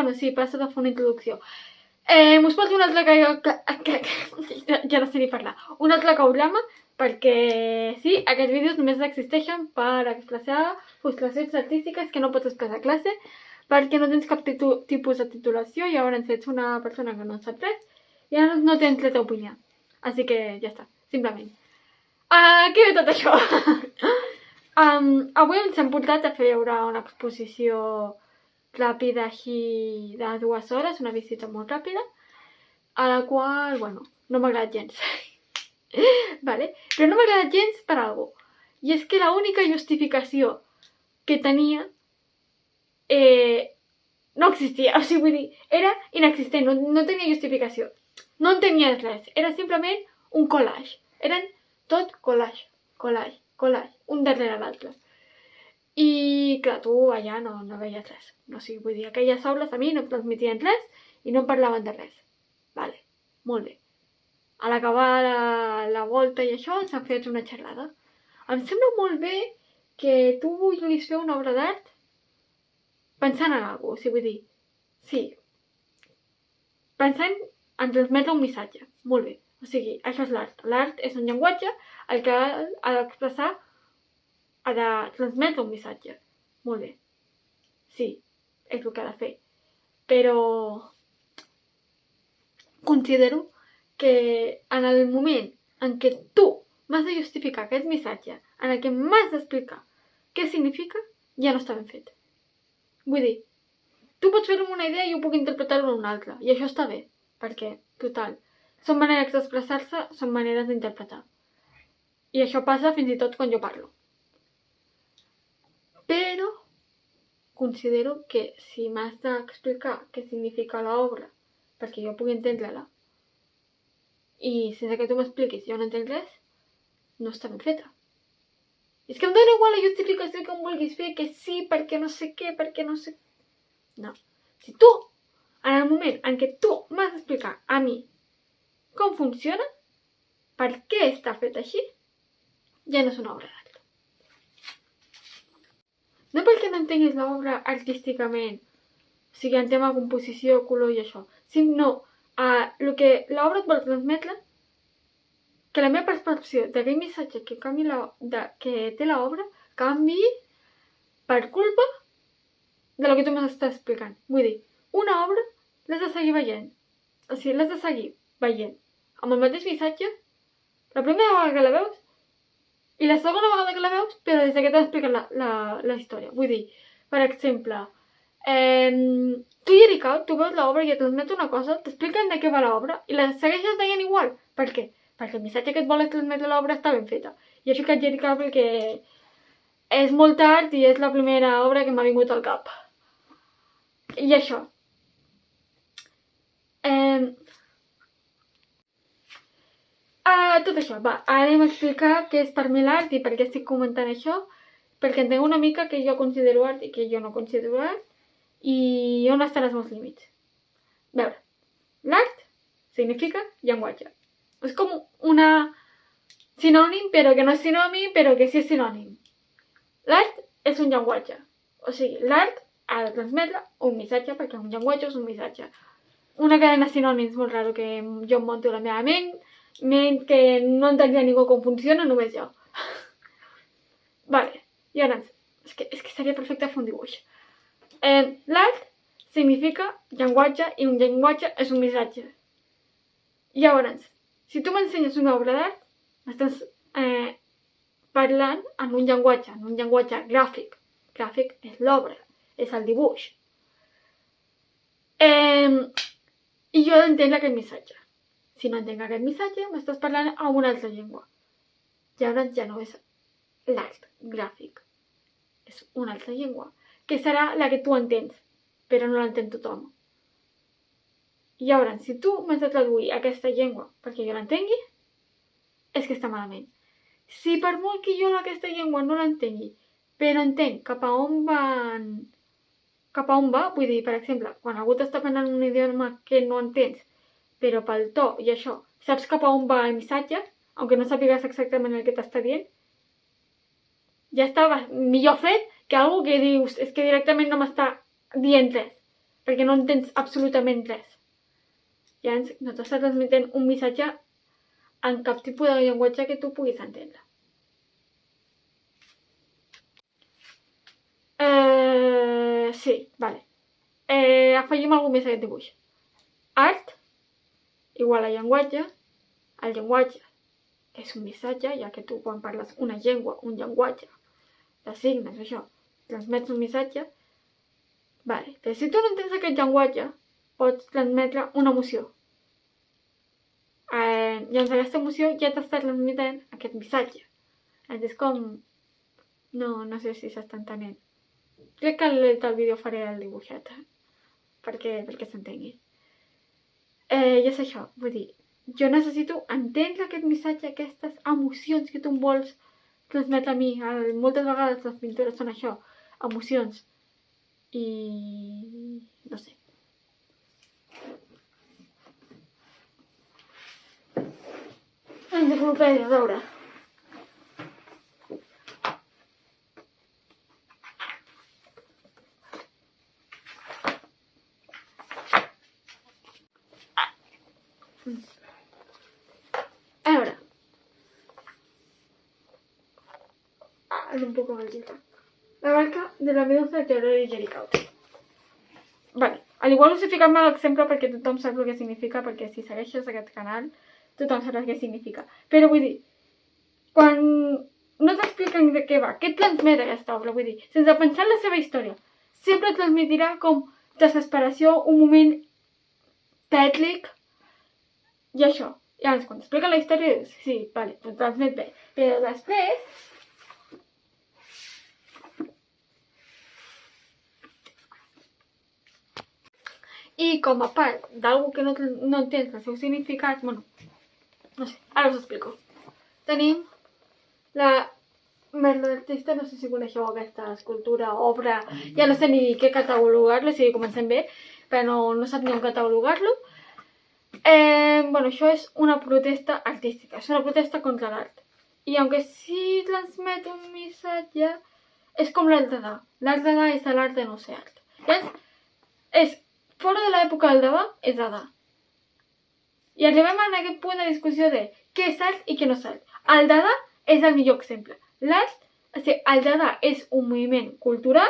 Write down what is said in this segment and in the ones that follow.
bueno, sí, passo de fer una introducció. Us poso un altre ja no sé ni parlar. Un altre problema, perquè sí, aquests vídeos només existeixen per expressar frustracions artístiques que no pots expressar a classe, perquè no tens cap tipus de titulació i llavors ets una persona que no sap res i llavors no tens la teva opinió. Així que ja està, simplement. Què ve tot això? Avui ens hem portat a fer una exposició ràpida així de 2 hores, una visita molt ràpida, a la qual, bueno, no m'ha agradat gens. Vale? Però no m'ha agradat gens per alguna cosa. I és que l'única justificació que tenia no existia, o sigui, vull dir, era inexistent, no tenia justificació. No entenies res, era simplement un collage. Eren tot collage, collage, collage, un darrere l'altre. I, clar, tu allà no veies res. No sé, vull dir, aquelles aules a mi no em transmetien res i no em parlaven de res. Vale, molt bé. A l'acabar la volta i això ens han fet una xerrada. Em sembla molt bé que tu vulguis fer una obra d'art pensant en alguna cosa, o sigui, vull dir, sí, pensant en transmetre un missatge, molt bé. O sigui, això és l'art. L'art és un llenguatge el que ha d'expressar, ha de transmetre un missatge. Molt bé. Sí, és el que ha de fer. Però considero que en el moment en què tu m'has de justificar aquest missatge, en el que m'has d'explicar què significa, ja no està ben fet. Vull dir, tu pots fer-ho amb una idea i jo puc interpretar-ho amb una altra, i això està bé, perquè, total, són maneres d'expressar-se, són maneres d'interpretar. I això passa fins i tot quan jo parlo. Però considero que si m'has d'explicar què significa l'obra perquè jo pugui entendre-la i sense que tu m'expliquis jo no entenc res, no està ben feta. És que em dóna igual la justificació que em vulguis fer, que sí, perquè no sé què, perquè no sé... No. Si tu, en el moment en què tu m'has d'explicar a mi com funciona, per què està fet així, ja no és una obra d'art. No perquè no entenguis l'obra artísticament, o sigui, en tema de composició, color i això, sinó el que l'obra et vol transmetre, que la meva percepció d'aquell missatge que té l'obra canvi per culpa de lo que tu m'estàs explicant. Vull dir, una obra l'has de seguir veient. O sigui, l'has de seguir veient amb el mateix missatge la primera vegada que la veus i la segona vegada que la veus, però des que t'has explicat la història. Vull dir, per exemple, tu i Erika, tu veus l'obra i et transmet una cosa, t'expliquen de què va l'obra i la segueixes veient igual. Per què? Perquè el missatge que et vols transmetre l'obra està ben feta. I he ficat Erika perquè és molt tard i és la primera obra que m'ha vingut al cap. I això. Tot això, va, ara anem a explicar què és per mi l'art i per què estic comentant això, perquè entenc una mica que jo considero art i que jo no considero art i on estan els meus límits. A veure, l'art significa llenguatge. És com una sinònim, però que no és sinònim, però que sí és sinònim. L'art és un llenguatge. O sigui, l'art ha de transmetre un missatge, perquè un llenguatge és un missatge. Una cadena de sinònims molt raro que jo em monto a la meva ment que no entendria ningú com funciona, només jo. Vale, llavors, és que seria perfecte fer un dibuix. L'art significa llenguatge i un llenguatge és un missatge. Llavors, si tu m'ensenyes una obra d'art, m'estàs parlant en un llenguatge gràfic. Gràfic és l'obra, és el dibuix. I jo entenc aquest missatge. Si no entenc aquest missatge, m'estàs parlant en una altra llengua. Llavors ja no és l'art gràfic. És una altra llengua, que serà la que tu entens, però no l'entén tothom. I llavors, si tu m'has de traduir aquesta llengua perquè jo l'entengui, és que està malament. Si per molt que jo aquesta llengua no l'entengui, però entenc cap a on va, vull dir, per exemple, quan algú t'està parlant un idioma que no entens, però pel to i això, saps cap a on va el missatge, aunque no sàpigues exactament el que t'està dient, ja està millor fet que algú que dius, és que directament no m'està dient res. perquè no entens absolutament res. Llavors no t'està transmetent un missatge en cap tipus de llenguatge que tu puguis entendre. Sí, vale. Afegim alguna més a aquest dibuix. Art igual a llenguatge. El llenguatge és un missatge, ja que tu quan parles una llengua, un llenguatge de signes, això, transmets un missatge. Vale. Però si tu no entens aquest llenguatge, pots transmetre una emoció. Llavors aquesta emoció ja t'està transmetent aquest missatge. És com... No sé si s'està entenent. Crec que al vídeo faré el dibuixet, perquè s'entengui. I és això, vull dir, jo necessito entendre aquest missatge, aquestes emocions que tu em vols transmetre a mi. Moltes vegades les pintures són això, emocions. I... no sé. Enciclopèdia, a veure. A veure. Un poco maldita. La barca de la medusa de Teodoro y Jericaut. Vale. Al igual us he ficat mal l'exemple perquè tothom sap el que significa, perquè si segueixes aquest canal tothom sabrà què significa. Però vull dir, quan no t'expliquen de què va, què et transmet aquesta obra, vull dir, sense pensar en la seva història, sempre et transmetirà com desesperació, un moment tètric i això. I llavors, quan t'expliquen la història, dius, sí, vale, t'ho transmet bé. Però després... I com a part d'algú que no entens el seu significat, bueno, no sé, ara us explico. Tenim la merda d'artista, no sé si coneixeu aquesta escultura, obra, ja no sé ni què catalogar-lo, si comencem bé, però no sap ni on catalogar-lo. Bueno, això és una protesta artística, és una protesta contra l'art. I aunque sí transmet un missatge, és com l'art Dada. L'art Dada és l'art de no ser art. És fora de l'època del Dada, és Dada. I arribem a aquest punt de discussió de què és art i què no és art. El Dada és el millor exemple. El Dada és un moviment cultural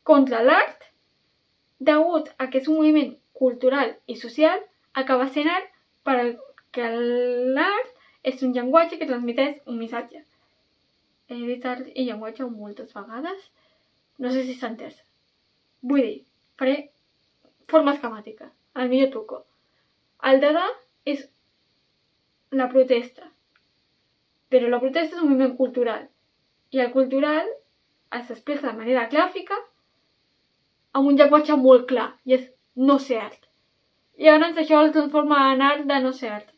contra l'art, degut a que és un moviment cultural i social, acaba sent art perquè l'art és un llenguatge que transmeteix un missatge. He dit art i llenguatge moltes vegades. No sé si s'ha entès. Vull dir, faré forma esquemàtica, el millor truco. El Dada és la protesta, però la protesta és un moviment cultural, i el cultural s'expressa de manera gràfica amb un llenguatge molt clar, i és no ser art. I llavors això el transforma en art de no ser art.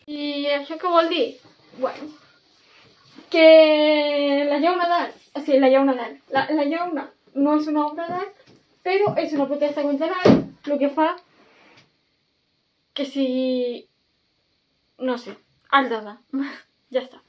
I això què vol dir? Bueno, que la llauna d'art, la llauna no és una obra d'art, però és una protesta contra l'art, el que fa que sigui, no sé, art Dada. Ja està.